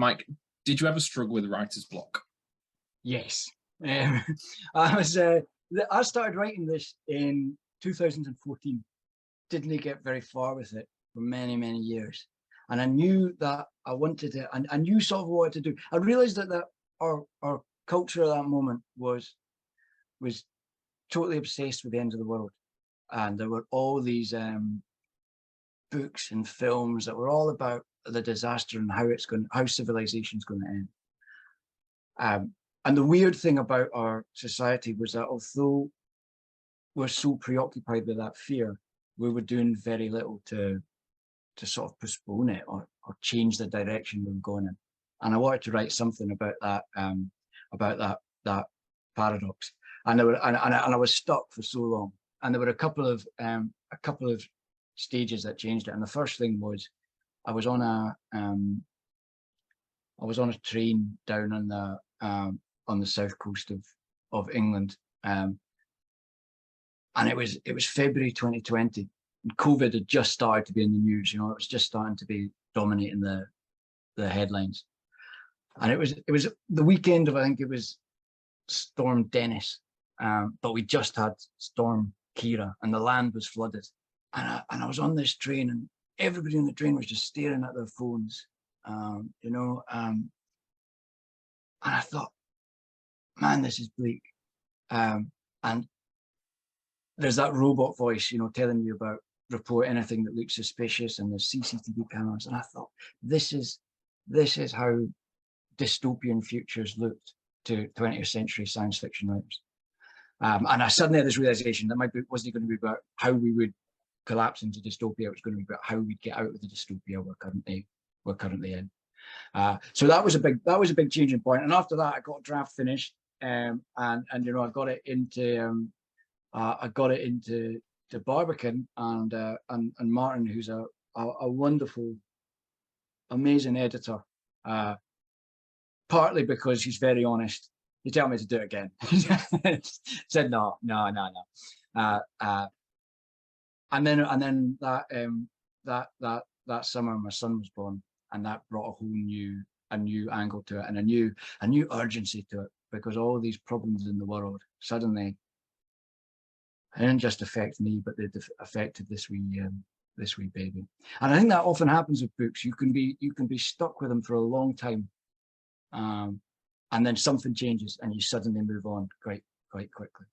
Mike, did you ever struggle with writer's block? Yes. I started writing this in 2014. Didn't get very far with it for many, many years. And I knew that I wanted it, and I knew sort of what I wanted to do. I realized that our culture at that moment was totally obsessed with the end of the world. And there were all these books and films that were all about the disaster and how civilization's going to end. And the weird thing about our society was that although we're so preoccupied with that fear, we were doing very little to sort of postpone it or change the direction we were going in. And I wanted to write something about that paradox. And I was stuck for so long. And there were a couple of stages that changed it. And the first thing was I was on a train down on the south coast of England, and it was February 2020, and COVID had just started to be in the news. You know, it was just starting to be dominating the headlines, and it was the weekend of, I think it was Storm Dennis, but we just had Storm Kira, and the land was flooded, and I was on this train, and everybody on the train was just staring at their phones, you know, and I thought, man, this is bleak. And there's that robot voice, you know, telling you about report anything that looks suspicious, and there's CCTV cameras. And I thought, this is how dystopian futures looked to 20th century science fiction writers. And I suddenly had this realization that my book wasn't going to be about how we would collapse into dystopia. It was going to be about how we'd get out of the dystopia we're currently in. So that was a big changing point. And after that, I got a draft finished, and you know, I got it into Barbican, and Martin, who's a wonderful, amazing editor. Partly because he's very honest. He told me to do it again. Said no. And then that summer my son was born, and that brought a new angle to it, and a new urgency to it, because all these problems in the world suddenly didn't just affect me, but they affected this wee baby. And I think that often happens with books. You can be stuck with them for a long time, and then something changes, and you suddenly move on quite quickly.